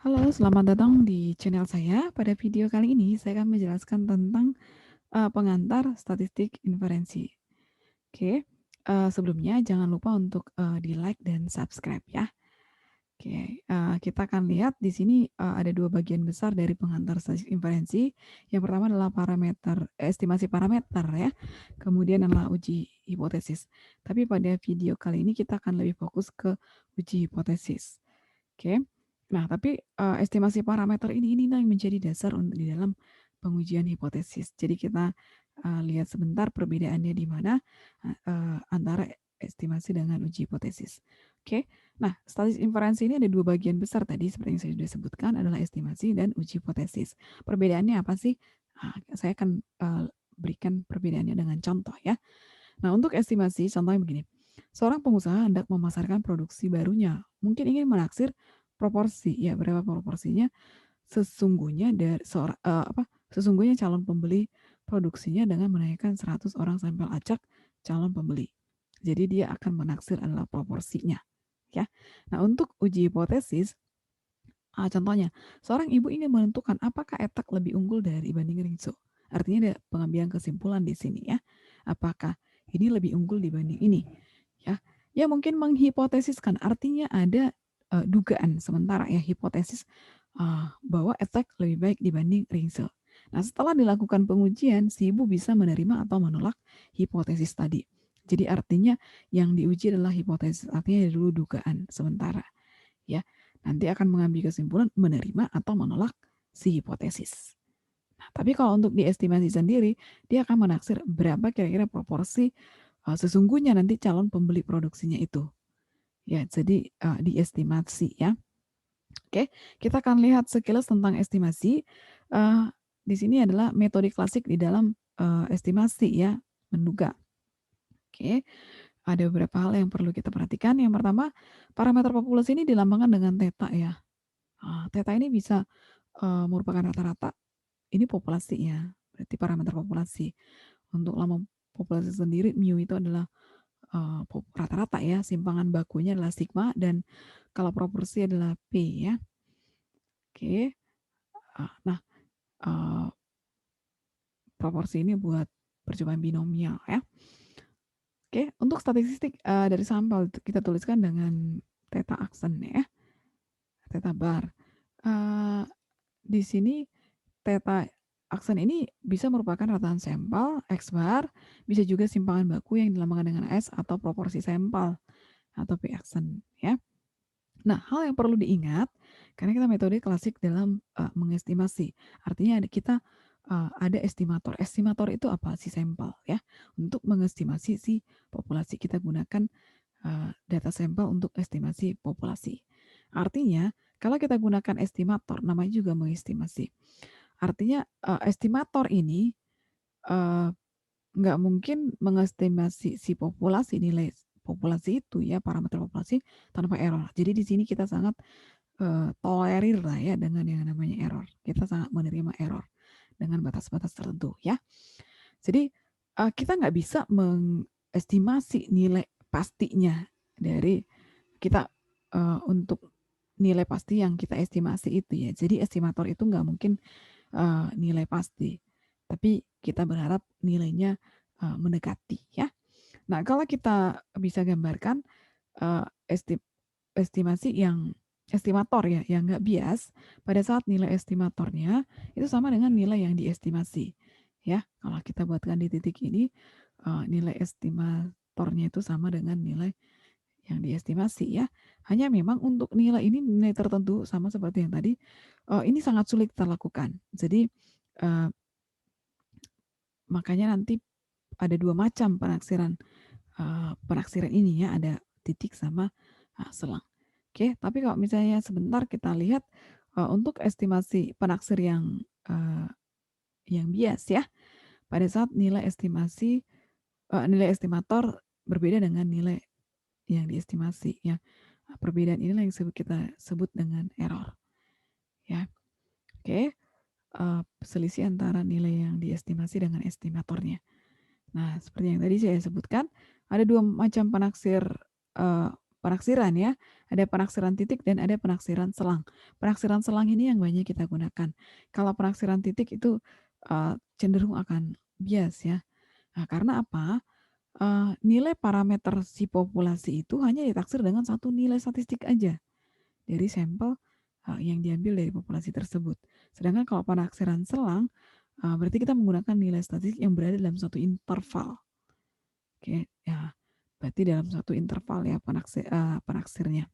Halo, selamat datang di channel saya. Pada video kali ini, saya akan menjelaskan tentang pengantar statistik inferensi. Oke, sebelumnya jangan lupa untuk di-like dan subscribe ya. Oke, kita akan lihat di sini ada dua bagian besar dari pengantar statistik inferensi. Yang pertama adalah estimasi parameter ya. Kemudian adalah uji hipotesis. Tapi pada video kali ini kita akan lebih fokus ke uji hipotesis. Oke. Nah, tapi, estimasi parameter ini yang menjadi dasar di dalam pengujian hipotesis. Jadi kita, lihat sebentar perbedaannya di mana, antara estimasi dengan uji hipotesis. Oke. Nah, statistik inferensi ini ada dua bagian besar tadi seperti yang saya sudah sebutkan adalah estimasi dan uji hipotesis. Perbedaannya apa sih? Saya akan, berikan perbedaannya dengan contoh ya. Nah, untuk estimasi contohnya begini, seorang pengusaha hendak memasarkan produksi barunya, mungkin ingin menaksir proporsi, ya berapa proporsinya sesungguhnya sesungguhnya calon pembeli produksinya dengan menaikkan 100 orang sampel acak calon pembeli. Jadi dia akan menaksir adalah proporsinya, ya. Nah, untuk uji hipotesis, contohnya, seorang ibu ingin menentukan apakah etak lebih unggul dibanding ringso. Artinya ada pengambilan kesimpulan di sini ya. Apakah ini lebih unggul dibanding ini? Ya, ya mungkin menghipotesiskan. Artinya ada dugaan sementara ya hipotesis bahwa etak lebih baik dibanding ringso. Nah, setelah dilakukan pengujian, si ibu bisa menerima atau menolak hipotesis tadi. Jadi artinya yang diuji adalah hipotesis, artinya dulu dugaan sementara. Ya, nanti akan mengambil kesimpulan menerima atau menolak si hipotesis. Nah, tapi kalau untuk diestimasi sendiri, dia akan menaksir berapa kira-kira proporsi sesungguhnya nanti calon pembeli produksinya itu. Ya, jadi diestimasi ya. Oke, kita akan lihat sekilas tentang estimasi. Uh, di sini adalah metode klasik di dalam estimasi ya, menduga. Oke, ada beberapa hal yang perlu kita perhatikan. Yang pertama, parameter populasi ini dilambangkan dengan theta ya. Theta ini bisa merupakan rata-rata, ini populasinya, berarti parameter populasi. Untuk lama populasi sendiri, mu itu adalah rata-rata ya, simpangan bakunya adalah sigma, dan kalau proporsi adalah P ya. Oke, nah proporsi ini buat percobaan binomial ya. Oke, untuk statistik dari sampel kita tuliskan dengan theta aksen ya, theta bar. Di sini theta aksen ini bisa merupakan rataan sampel, X bar, bisa juga simpangan baku yang dilambangkan dengan S atau proporsi sampel atau P aksen ya. Nah, hal yang perlu diingat karena kita metode klasik dalam mengestimasi. Artinya kita ada estimator. Estimator itu apa? Si sampel ya. Untuk mengestimasi si populasi kita gunakan data sampel untuk estimasi populasi. Artinya, kalau kita gunakan estimator, namanya juga mengestimasi. Artinya estimator ini nggak mungkin mengestimasi si populasi, nilai populasi itu ya, parameter populasi tanpa error. Jadi di sini kita sangat tolerir lah ya dengan yang namanya error. Kita sangat menerima error dengan batas-batas tertentu ya. Jadi kita nggak bisa mengestimasi nilai pastinya dari kita untuk nilai pasti yang kita estimasi itu ya. Jadi estimator itu nggak mungkin nilai pasti, tapi kita berharap nilainya mendekati ya. Nah, kalau kita bisa gambarkan uh, estimasi yang estimator ya, yang nggak bias, pada saat nilai estimatornya itu sama dengan nilai yang diestimasi. Ya, kalau kita buatkan di titik ini, nilai estimatornya itu sama dengan nilai yang diestimasi ya. Hanya memang untuk nilai ini nilai tertentu sama seperti yang tadi, ini sangat sulit kita lakukan. Jadi makanya nanti ada dua macam penaksiran ini ya, ada titik sama selang. Oke, tapi kalau misalnya sebentar kita lihat untuk estimasi penaksir yang bias ya, pada saat nilai estimator berbeda dengan nilai yang diestimasi ya. Perbedaan inilah yang kita sebut dengan error ya. Oke, selisih antara nilai yang diestimasi dengan estimatornya. Nah, seperti yang tadi saya sebutkan, ada dua macam penaksir penaksiran ya. Ada penaksiran titik dan ada penaksiran selang. Penaksiran selang ini yang banyak kita gunakan. Kalau penaksiran titik itu cenderung akan bias ya. Nah, karena apa? Nilai parameter si populasi itu hanya ditaksir dengan satu nilai statistik aja dari sampel yang diambil dari populasi tersebut. Sedangkan kalau penaksiran selang, berarti kita menggunakan nilai statistik yang berada dalam satu interval. Oke, ya, berarti dalam satu interval ya penaksirnya,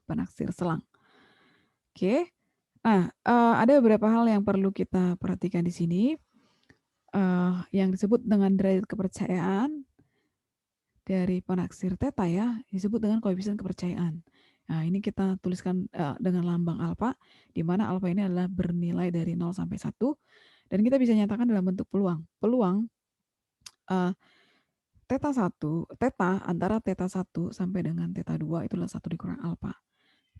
penaksir selang. Oke, nah ada beberapa hal yang perlu kita perhatikan di sini, yang disebut dengan derajat kepercayaan dari penaksir theta ya, disebut dengan koefisien kepercayaan. Nah, ini kita tuliskan dengan lambang alfa, di mana alfa ini adalah bernilai dari 0 sampai 1, dan kita bisa nyatakan dalam bentuk peluang. Peluang theta 1, theta antara theta 1 sampai dengan theta 2 itulah 1 dikurang alfa.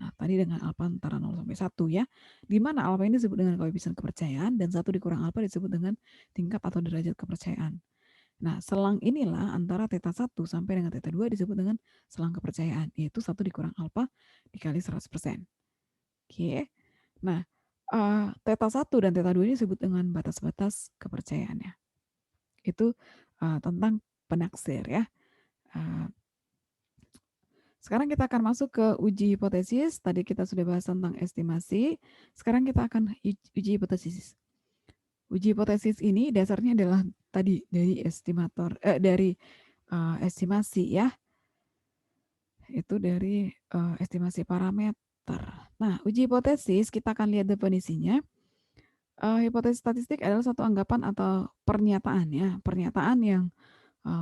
Nah, tadi dengan alfa antara 0 sampai 1 ya, di mana alfa ini disebut dengan koefisien kepercayaan, dan 1 dikurang alfa disebut dengan tingkat atau derajat kepercayaan. Nah, selang inilah antara theta 1 sampai dengan theta 2 disebut dengan selang kepercayaan, yaitu 1 dikurang alfa dikali 100%. Oke. Nah, theta 1 dan theta 2 ini disebut dengan batas-batas kepercayaannya. Itu tentang penaksir ya. Sekarang kita akan masuk ke uji hipotesis. Tadi kita sudah bahas tentang estimasi. Sekarang kita akan uji hipotesis. Uji hipotesis ini dasarnya adalah tadi dari estimasi ya. Itu dari estimasi parameter. Nah, uji hipotesis kita akan lihat definisinya. Hipotesis statistik adalah suatu anggapan atau pernyataan ya, pernyataan yang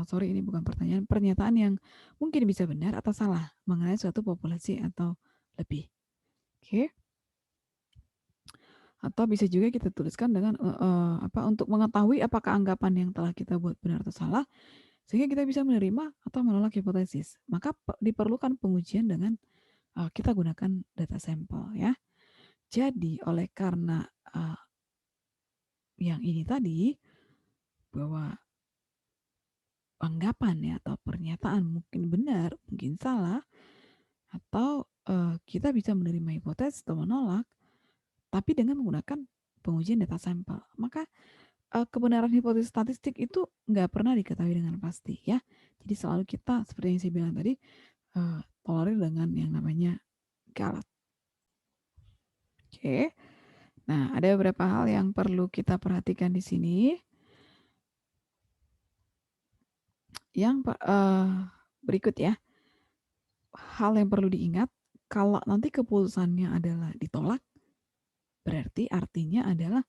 sorry ini bukan pertanyaan, pernyataan yang mungkin bisa benar atau salah mengenai suatu populasi atau lebih. Oke. Atau bisa juga kita tuliskan dengan untuk mengetahui apakah anggapan yang telah kita buat benar atau salah, sehingga kita bisa menerima atau menolak hipotesis. Maka diperlukan pengujian dengan kita gunakan data sampel ya. Jadi oleh karena yang ini tadi, bahwa anggapan ya atau pernyataan mungkin benar, mungkin salah, atau kita bisa menerima hipotesis atau menolak, tapi dengan menggunakan pengujian data sampel. Maka kebenaran hipotesis statistik itu nggak pernah diketahui dengan pasti ya. Jadi selalu kita seperti yang saya bilang tadi, tolerir dengan yang namanya galat. Oke. Nah, ada beberapa hal yang perlu kita perhatikan di sini. Yang berikut ya. Hal yang perlu diingat, kalau nanti keputusannya adalah ditolak, berarti artinya adalah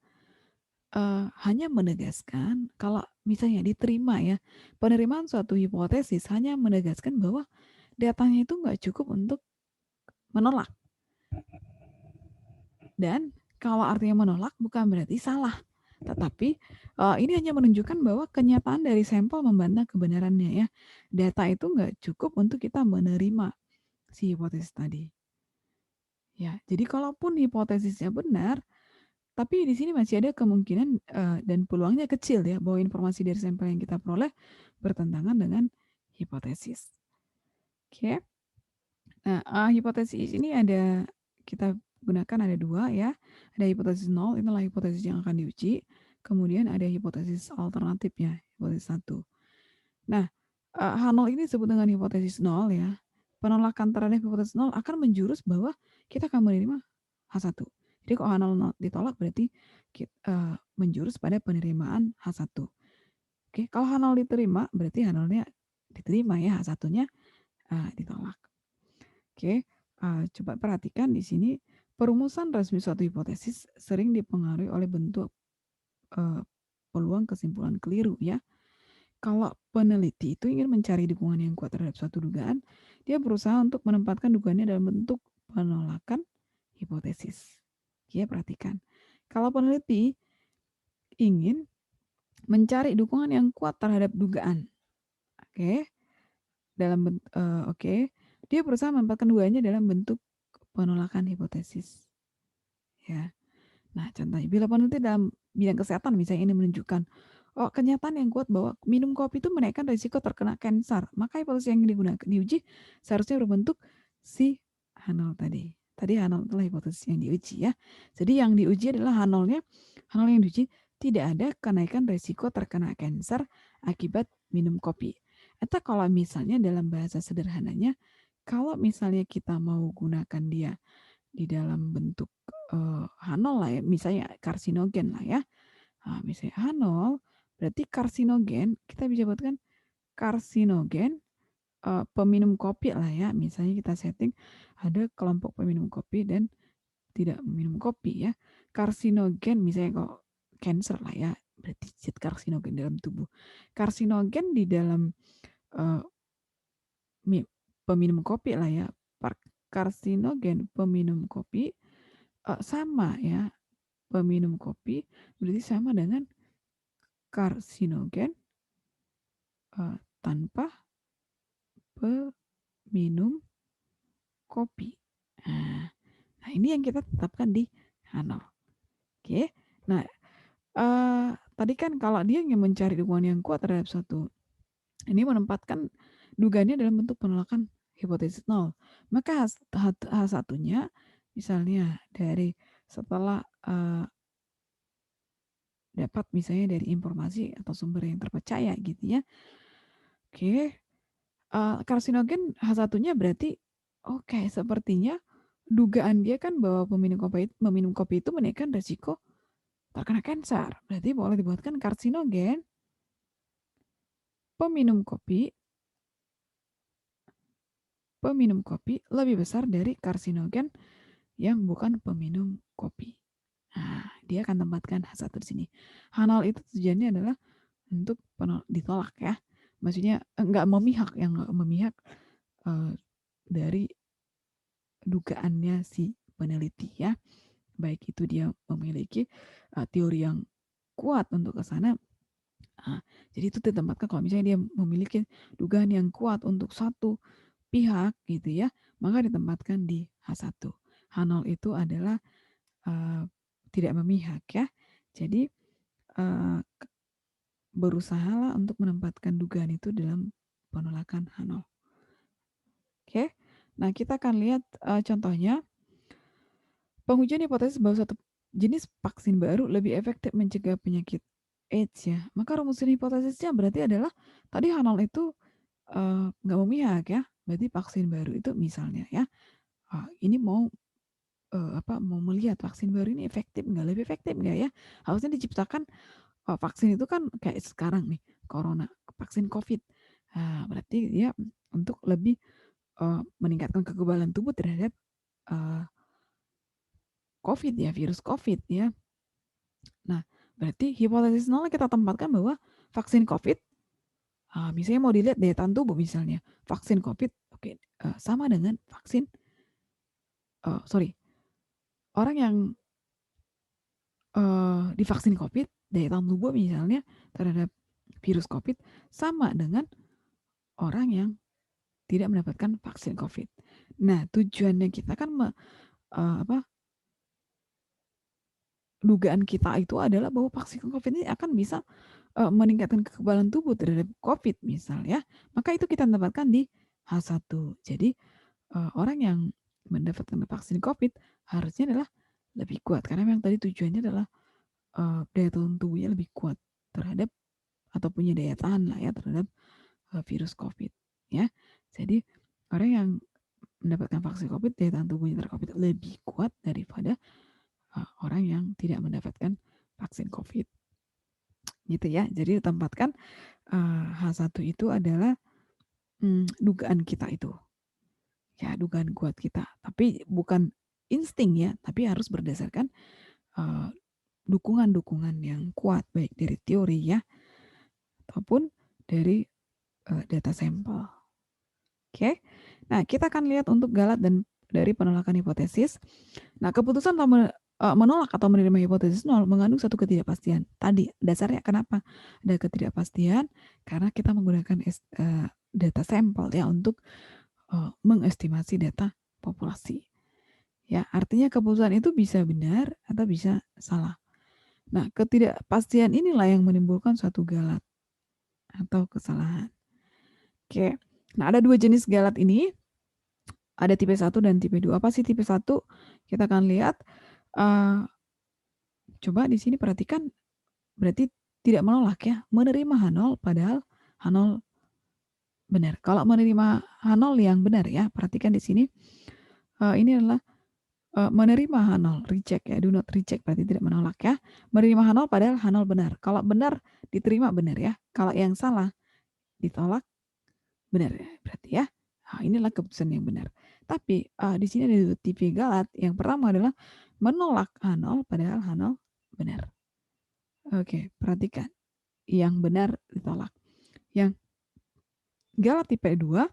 hanya menegaskan kalau misalnya diterima ya, penerimaan suatu hipotesis hanya menegaskan bahwa datanya itu nggak cukup untuk menolak. Dan kalau artinya menolak bukan berarti salah, tetapi ini hanya menunjukkan bahwa kenyataan dari sampel membantah kebenarannya ya. Data itu nggak cukup untuk kita menerima si hipotesis tadi. Ya, jadi kalaupun hipotesisnya benar, tapi di sini masih ada kemungkinan dan peluangnya kecil ya bahwa informasi dari sampel yang kita peroleh bertentangan dengan hipotesis. Oke. Nah, hipotesis ini kita gunakan ada 2 ya. Ada hipotesis 0, itulah hipotesis yang akan diuji. Kemudian ada hipotesis alternatif ya, hipotesis 1. Nah, H0 ini disebut dengan hipotesis 0 ya. Penolakan terhadap hipotesis 0 akan menjurus bahwa kita akan menerima H1. Jadi kalau H0 ditolak berarti menjurus pada penerimaan H1. Oke, kalau H0 diterima berarti H0-nya diterima ya, H1-nya ditolak. Oke, coba perhatikan di sini perumusan resmi suatu hipotesis sering dipengaruhi oleh bentuk peluang kesimpulan keliru ya. Kalau peneliti itu ingin mencari dukungan yang kuat terhadap suatu dugaan, dia berusaha untuk menempatkan dugaannya dalam bentuk penolakan hipotesis. Oke, perhatikan. Kalau peneliti ingin mencari dukungan yang kuat terhadap dugaan, oke, dia berusaha menempatkan dugaannya dalam bentuk penolakan hipotesis. Ya. Nah, contohnya bila peneliti dalam bidang kesehatan misalnya ini menunjukkan kenyataan yang kuat bahwa minum kopi itu menaikkan risiko terkena kanker. Maka hipotesis yang diuji seharusnya berbentuk si H0 tadi. Tadi H0 itulah hipotesis yang diuji ya. Jadi yang diuji adalah H0 yang diuji tidak ada kenaikan risiko terkena kanker akibat minum kopi. Atau kalau misalnya dalam bahasa sederhananya, kalau misalnya kita mau gunakan dia di dalam bentuk H0 lah ya, misalnya karsinogen lah ya. Nah, misalnya H0 berarti karsinogen, kita bisa buatkan karsinogen peminum kopi lah ya. Misalnya kita setting ada kelompok peminum kopi dan tidak minum kopi ya. Karsinogen misalnya kok cancer lah ya, berarti zat karsinogen dalam tubuh. Karsinogen di dalam uh, peminum kopi lah ya. Karsinogen peminum kopi sama ya. Peminum kopi berarti sama dengan karsinogen tanpa peminum kopi. Nah, ini yang kita tetapkan di H0. Oke. Nah, tadi kan kalau dia ingin mencari dukungan yang kuat terhadap satu, ini menempatkan dugaannya dalam bentuk penolakan hipotesis 0. Maka H1-nya misalnya dari setelah dapat misalnya dari informasi atau sumber yang terpercaya gitu ya. Oke. Karsinogen H1-nya berarti oke, sepertinya dugaan dia kan bahwa meminum kopi itu menaikkan resiko terkena kanker. Berarti boleh dibuatkan karsinogen peminum kopi lebih besar dari karsinogen yang bukan peminum kopi. Nah, dia akan tempatkan H1 di sini. H0 itu tujuannya adalah untuk ditolak ya. Maksudnya enggak memihak dari dugaannya si peneliti ya. Baik itu dia memiliki teori yang kuat untuk ke sana. Jadi itu ditempatkan kalau misalnya dia memiliki dugaan yang kuat untuk satu pihak gitu ya, maka ditempatkan di H1. H0 itu adalah tidak memihak ya. Jadi berusahalah untuk menempatkan dugaan itu dalam penolakan H0. Oke. Nah, kita akan lihat contohnya. Pengujian hipotesis bahwa satu jenis vaksin baru lebih efektif mencegah penyakit AIDS ya. Maka rumusan hipotesisnya berarti adalah tadi H0 itu nggak memihak ya. Berarti vaksin baru itu misalnya ya. Ini mau mau melihat vaksin baru ini efektif nggak, lebih efektif nggak ya. Harusnya diciptakan vaksin itu kan kayak sekarang nih, corona, vaksin COVID. Berarti dia untuk lebih meningkatkan kekebalan tubuh terhadap COVID ya, virus COVID ya. Nah, berarti hipotesis 0 kita tempatkan bahwa vaksin COVID, misalnya mau dilihat daya tahan tubuh misalnya, vaksin COVID, sama dengan vaksin, orang yang divaksin COVID, daya tahan tubuh misalnya terhadap virus COVID sama dengan orang yang tidak mendapatkan vaksin COVID. Nah, tujuannya kita kan dugaan kita itu adalah bahwa vaksin COVID ini akan bisa meningkatkan kekebalan tubuh terhadap COVID misal ya. Maka itu kita tempatkan di H1. Jadi orang yang mendapatkan vaksin COVID harusnya adalah lebih kuat karena memang tadi tujuannya adalah daya tahan tubuhnya lebih kuat terhadap atau punya daya tahan lah ya terhadap virus COVID ya. Jadi orang yang mendapatkan vaksin COVID, daya tahan tubuhnya terhadap COVID lebih kuat daripada orang yang tidak mendapatkan vaksin COVID. Gitu ya. Jadi ditempatkan H1 itu adalah dugaan kita itu. Ya, dugaan kuat kita. Tapi bukan insting ya, tapi harus berdasarkan dukungan-dukungan yang kuat baik dari teori ya ataupun dari data sampel. Oke. Nah, kita akan lihat untuk galat dan dari penolakan hipotesis. Nah, keputusan menolak atau menerima hipotesis 0 mengandung satu ketidakpastian. Tadi dasarnya kenapa ada ketidakpastian? Karena kita menggunakan data sampel ya untuk mengestimasi data populasi. Ya, artinya keputusan itu bisa benar atau bisa salah. Nah, ketidakpastian inilah yang menimbulkan suatu galat atau kesalahan. Oke. Nah, ada dua jenis galat ini. Ada tipe 1 dan tipe 2. Apa sih tipe 1? Kita akan lihat. Coba di sini perhatikan, berarti tidak menolak ya. Menerima H0 padahal H0 benar. Kalau menerima H0 yang benar ya, perhatikan di sini. Ini adalah menerima H0, reject ya, do not reject berarti tidak menolak ya. Menerima H0 padahal H0 benar. Kalau benar diterima benar ya. Kalau yang salah ditolak benar ya, berarti ya. Nah, inilah keputusan yang benar. Tapi di sini ada dua tipe galat. Yang pertama adalah menolak H0 padahal H0 benar. Oke, perhatikan. Yang benar ditolak. Yang galat tipe 2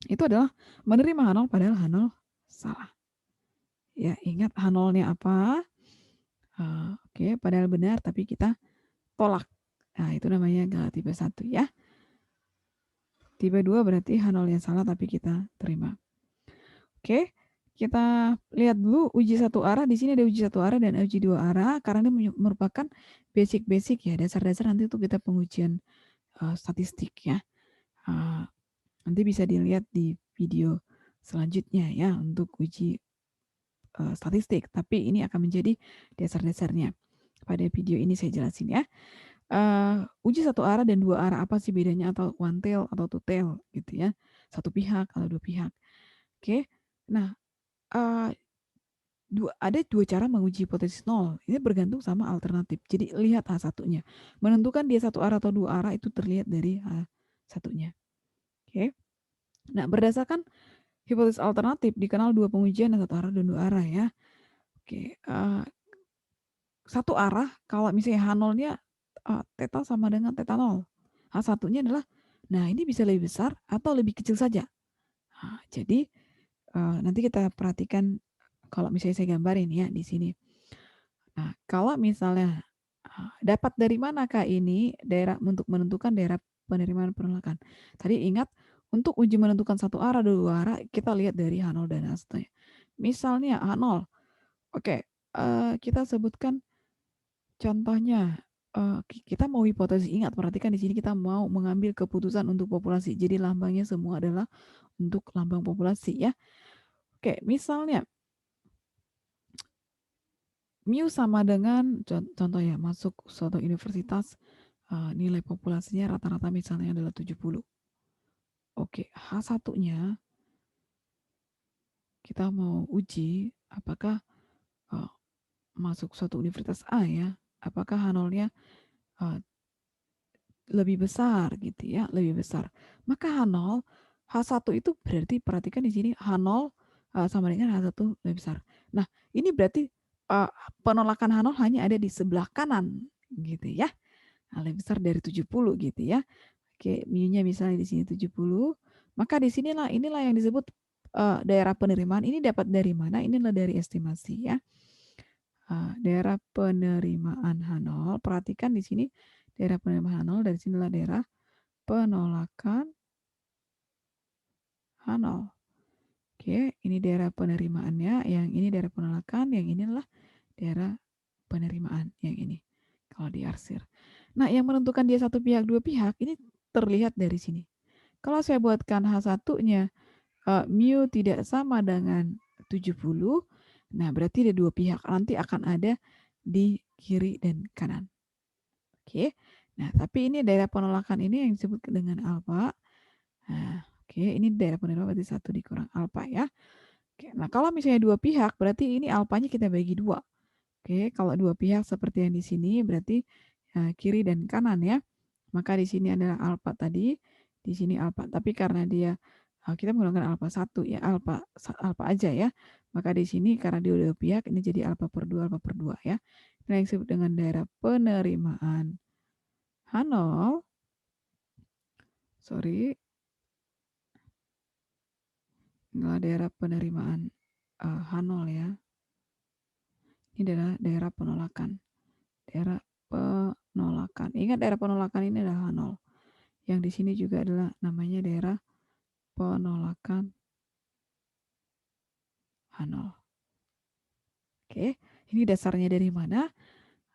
itu adalah menerima H0 padahal H0 salah. Ya, ingat H0-nya apa? Oke, padahal benar tapi kita tolak. Nah, itu namanya galat tipe 1 ya. Tipe 2 berarti H0 yang salah tapi kita terima. Oke, kita lihat dulu uji satu arah. Di sini ada uji satu arah dan uji dua arah karena ini merupakan basic-basic ya, dasar-dasar nanti untuk kita pengujian statistik ya. Nanti bisa dilihat di video selanjutnya ya untuk uji statistik. Tapi ini akan menjadi dasar-dasarnya. Pada video ini saya jelasin ya. Uji satu arah dan dua arah apa sih bedanya, atau one tail atau two tail gitu ya. Satu pihak atau dua pihak. Oke. Nah, ada dua cara menguji hipotesis nol. Ini bergantung sama alternatif. Jadi lihat H1-nya. Menentukan dia satu arah atau dua arah itu terlihat dari H1-nya. Oke. Nah, berdasarkan hipotesis alternatif dikenal dua pengujian, satu arah dan dua arah ya. Oke. Satu arah kalau misalnya H0-nya theta sama dengan theta 0. H1-nya adalah, nah ini bisa lebih besar atau lebih kecil saja. Nah, jadi nanti kita perhatikan kalau misalnya saya gambarin ya di sini. Nah, kalau misalnya dapat dari manakah ini daerah untuk menentukan daerah penerimaan penolakan. Tadi ingat untuk uji menentukan satu arah dua arah kita lihat dari H0 dan H1. Misalnya H0. Oke, kita sebutkan contohnya, kita mau hipotesis, ingat perhatikan di sini kita mau mengambil keputusan untuk populasi. Jadi lambangnya semua adalah untuk lambang populasi ya. Oke, misalnya mu sama dengan contoh ya, masuk suatu universitas nilai populasinya rata-rata misalnya adalah 70. Oke, H1-nya kita mau uji apakah masuk suatu universitas A ya, apakah H0-nya lebih besar gitu ya, lebih besar. Maka H1 itu berarti perhatikan di sini H0 sama dengan H1 lebih besar. Nah, ini berarti penolakan H0 hanya ada di sebelah kanan gitu ya. Nah, lebih besar dari 70 gitu ya. Oke, mu-nya misalnya di sini 70, maka di sinilah inilah yang disebut daerah penerimaan. Ini dapat dari mana? Inilah dari estimasi ya. Daerah penerimaan H0, perhatikan di sini daerah penerimaan H0, dari sinilah daerah penolakan H0. Oke, ini daerah penerimaannya, yang ini daerah penolakan, yang ini adalah daerah penerimaan, yang ini kalau diarsir. Nah, yang menentukan dia satu pihak dua pihak ini terlihat dari sini. Kalau saya buatkan H1-nya mu tidak sama dengan 70, nah berarti ada dua pihak, nanti akan ada di kiri dan kanan. Oke. Nah, tapi ini daerah penolakan ini yang disebut dengan alfa. Nah, oke, ini daerah penerimaan berarti 1 dikurang alfa ya. Oke, nah kalau misalnya dua pihak berarti ini alfanya kita bagi 2. Oke, kalau dua pihak seperti yang di sini berarti kiri dan kanan ya. Maka di sini adalah alfa tadi, di sini alfa. Tapi karena dia kita menggunakan alfa 1 ya, alfa aja ya. Maka di sini karena dia dua pihak ini jadi alfa per 2 ya. Nah, yang disebut dengan daerah penerimaan H0, sorry, inilah daerah penerimaan H0 ya. Ini adalah daerah penolakan. Daerah penolakan. Ingat daerah penolakan ini adalah H0. Yang di sini juga adalah namanya daerah penolakan H0. Oke, ini dasarnya dari mana?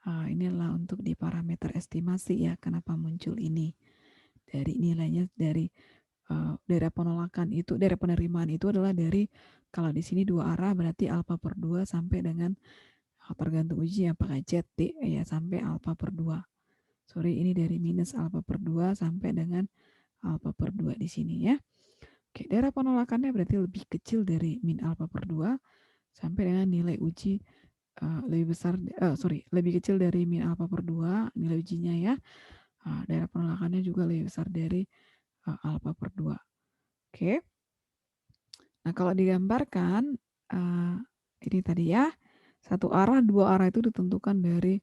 Inilah untuk di parameter estimasi ya, kenapa muncul ini. Dari nilainya dari daerah penolakan itu, daerah penerimaan itu adalah dari, kalau di sini dua arah berarti alfa per 2 sampai dengan tergantung uji apakah Z, D ya, sampai alfa per 2. Sorry, ini dari minus alfa per 2 sampai dengan alfa per 2 di sini ya. Oke, daerah penolakannya berarti lebih kecil dari min alfa per 2 sampai dengan nilai uji lebih besar, lebih kecil dari min alfa per 2 nilai ujinya ya. Daerah penolakannya juga lebih besar dari alfa per 2. Oke. Nah, kalau digambarkan ini tadi ya, satu arah, dua arah itu ditentukan dari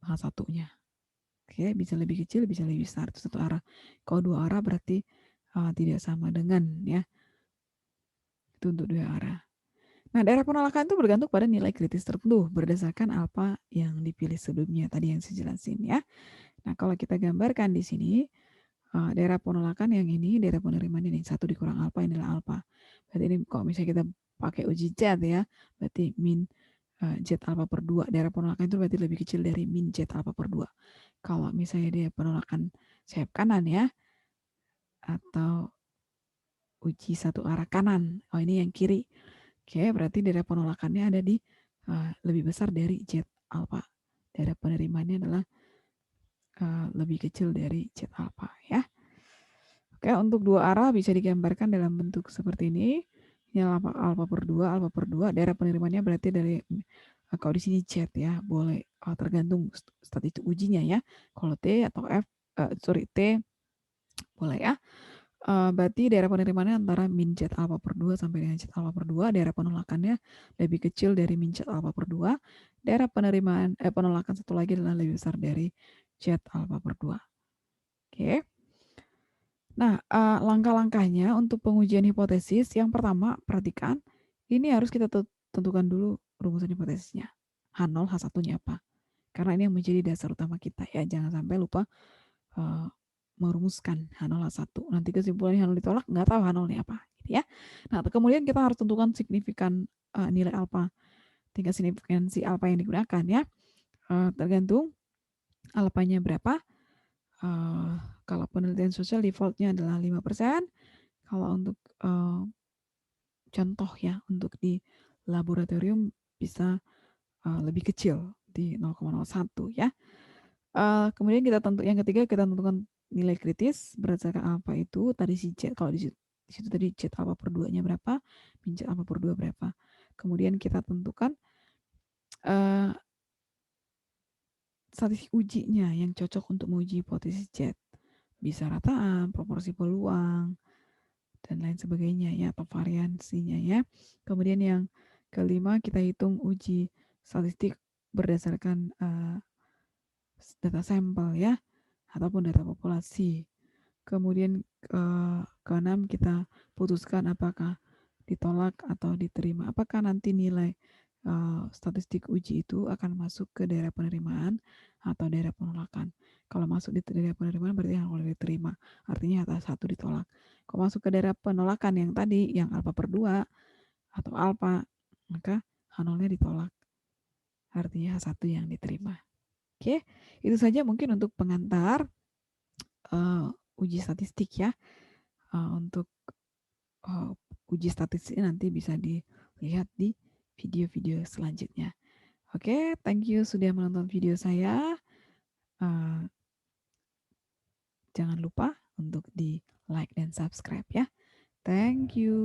H1-nya. Oke, bisa lebih kecil, bisa lebih besar, itu satu arah. Kalau dua arah berarti tidak sama dengan ya. Itu untuk dua arah. Nah, daerah penolakan itu bergantung pada nilai kritis tertentu berdasarkan alfa yang dipilih sebelumnya tadi yang saya jelasin ya. Nah, kalau kita gambarkan di sini daerah penolakan yang ini, daerah penerimaan ini satu dikurang alfa inilah alfa. Berarti ini kalau misalnya kita pakai uji Z ya, berarti min Z alfa per 2. Daerah penolakan itu berarti lebih kecil dari min Z alfa per 2. Kalau misalnya dia penolakan sayap kanan ya, atau uji satu arah kanan, ini yang kiri. Oke, berarti daerah penolakannya ada di lebih besar dari Z alfa. Daerah penerimaannya adalah lebih kecil dari Z alfa ya. Oke, untuk dua arah bisa digambarkan dalam bentuk seperti ini. Ini alfa per 2, daerah penerimaannya berarti dari kalau di sini Z ya, boleh tergantung statistik ujinya ya. Kalau T atau T boleh ya. Berarti daerah penerimaannya antara min Z alfa per 2 sampai dengan Z alfa per 2, daerah penolakannya lebih kecil dari min Z alfa per 2, daerah penolakan satu lagi adalah lebih besar dari Z alfa per 2. Oke. Nah, langkah-langkahnya untuk pengujian hipotesis, yang pertama, perhatikan, ini harus kita tentukan dulu rumusan hipotesisnya. H0, H1-nya apa. Karena ini yang menjadi dasar utama kita ya, jangan sampai lupa merumuskan H0, H1. Nanti kesimpulannya H0 ditolak, nggak tahu H0-nya apa. Gitu ya. Nah, kemudian kita harus tentukan signifikan nilai alfa, tingkat signifikansi alfa yang digunakan ya. Tergantung alfanya berapa. Kalau penelitian sosial defaultnya adalah 5%. Kalau untuk contoh ya, untuk di laboratorium bisa lebih kecil di 0,01 ya. Kemudian yang ketiga kita tentukan nilai kritis berdasarkan apa itu tadi si Z, kalau di situ tadi Z alfa per 2-nya berapa, min Z alfa per 2 berapa. Kemudian kita tentukan statistik ujinya yang cocok untuk menguji hipotesis Z. Bisa rataan, proporsi peluang, dan lain sebagainya ya, atau variansinya ya. Kemudian yang kelima kita hitung uji statistik berdasarkan data sampel ya, ataupun data populasi. Kemudian keenam kita putuskan apakah ditolak atau diterima. Apakah nanti nilai statistik uji itu akan masuk ke daerah penerimaan atau daerah penolakan. Kalau masuk di daerah penerimaan berarti harus diterima. Artinya H1 ditolak. Kalau masuk ke daerah penolakan yang tadi, yang alfa per 2 atau alfa, maka H0-nya ditolak. Artinya H1 yang diterima. Oke, itu saja mungkin untuk pengantar uji statistik ya. Untuk uji statistik nanti bisa dilihat di video-video selanjutnya. Oke, thank you sudah menonton video saya. Jangan lupa untuk di like dan subscribe ya. Thank you.